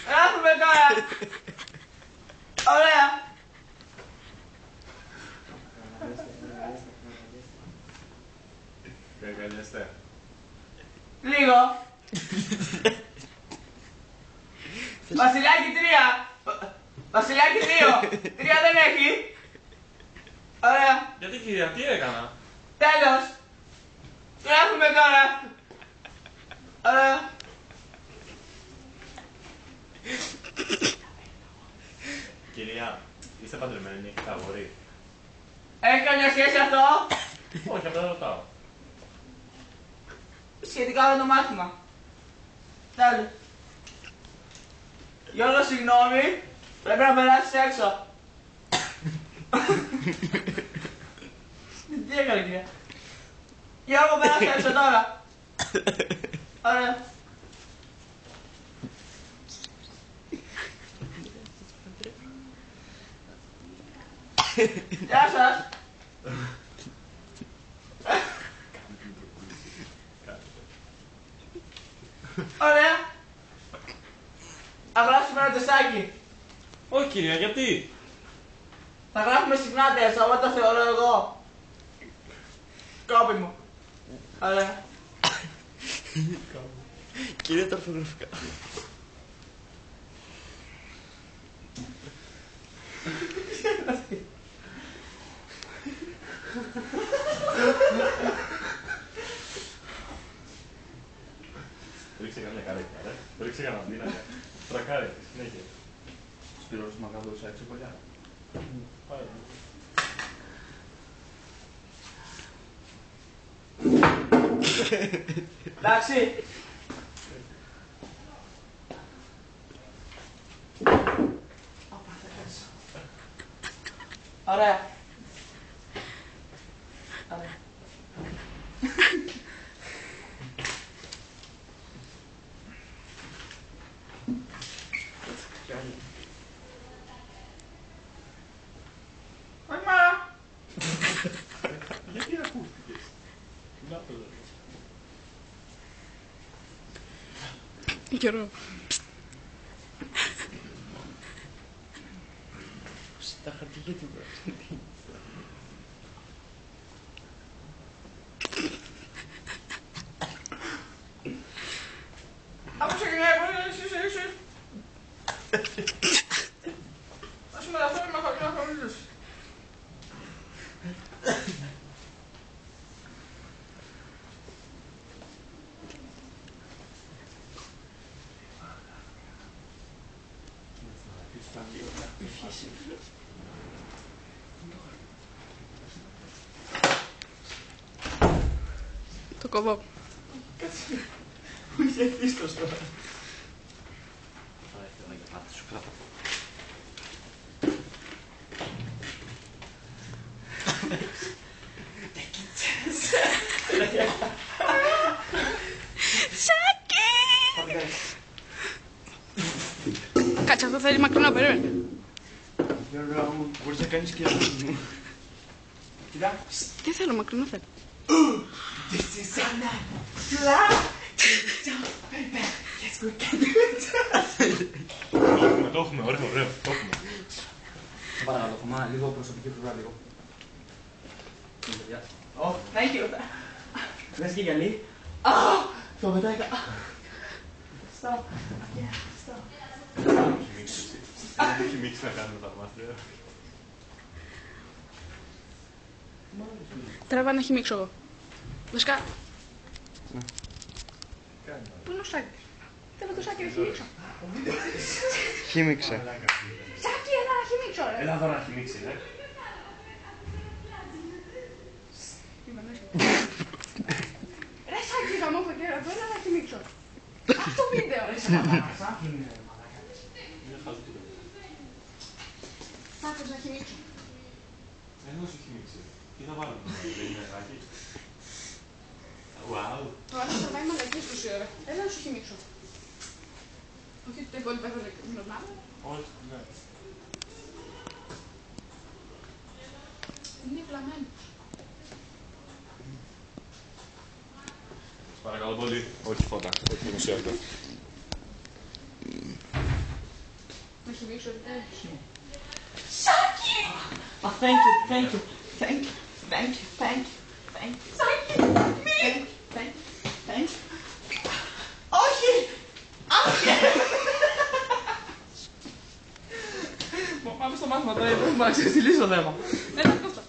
Γράφουμε τώρα! Ωραία! Κακαλιαστέ. Λίγο! Βασιλιάκι 3! Βασιλιάκι 2! 3 δεν έχει! Ωραία! Γιατί κυρία, τι έκανα? Τέλος! Γράφουμε τώρα! Ωραία! Κυρία, είστε παντρεμένοι, αγόρι? Έχει καμιά σχέση αυτό? Όχι, απλά ρωτάω. Σχετικά με το μάθημα. Τέλος. Γιώργο, συγγνώμη. Πρέπει να περάσεις έξω. Τι έκανε, κυρία? Γιώργο, πέρασε έξω τώρα. Ωραία. Γεια σας. Ωραία. Θα γράψουμε ένα τεσάκι. Όχι κυρία, γιατί? Θα γράφουμε συχνά τέσσερα, εγώ το θεωρώ εγώ. Κόπη μου. Ωραία. Κύριε τα ορθογραφικά. Ρίξε καμιά καρέκλα, ρε. Ρίξε κανένα πίνακα. Τρακάρε, συνέχεια. Σπυρός Μακάβρος έξω παλιά. Πάει. Εντάξει. Ωραία. Ωραία. Όχι μάρα. Γιατί ακούστηκες? Να το λέω. Γιώργο. Τα χαρτιά γιατί βράζει. Από ξεκινάει, μπορεί να είσαι. Ας με λαφρώνει με χαρτιά να χωρίζεις. Το κόβω. Μου είχε φύστος τώρα. Κάτσε, αυτό θέλει μακρινό, περίμενε. Γιώργο μου, μπορείς να κάνεις και αυτό. Κοίτα. Τι θέλω, μακρινό θέλω. This is Anna. Yes, we can do it. Το έχουμε, ωραίο, το έχουμε. Σε παρακαλώ, Θωμά, λίγο προσωπική πλευρά, λίγο. Oh, thank you. Λες και γυαλί. Το μετάικα. Stop. Yeah, stop. Δεν έχει μίξει να κάνουμε τα μάτια. Τραβά να χυμίξω εγώ. Βασικά. Πού είναι ο Σάκης? Θέλω το Σάκη να χυμίξω. Χύμιξε. Σάκη, έλα να χυμίξω, ρε. Έλα εδώ να χυμίξει, ρε. Ρε Σάκη, γαμώ φωτιέρα, έλα να χυμίξω. Αυτό βίντεο. Σάκης να χυμίξω. Δεν θα σου χυμίξει. Τι θα βάλουμε, δεν είναι ράκι. Wow. Το άλλο θα πάει μαλακίες τόση ώρα. Έλα να σου χυμίξω. Όχι ότι τα υπόλοιπα έχουν γνωρμάδα. Όχι, ναι. Χαμένος. Παρακαλώ πολύ. Όχι φώτα. Όχι δημοσιότητα. Να σου δείξω ότι τέλος. Σάκη! Thank you, thank you, thank you, thank you, thank you, thank you. Σάκη! Μη! Thank you, thank you. Όχι! Όχι! Πάμε στο μάθημα τώρα, δεν μπορώ να ξεστηλίσω θέμα. Έλα, Κώστα.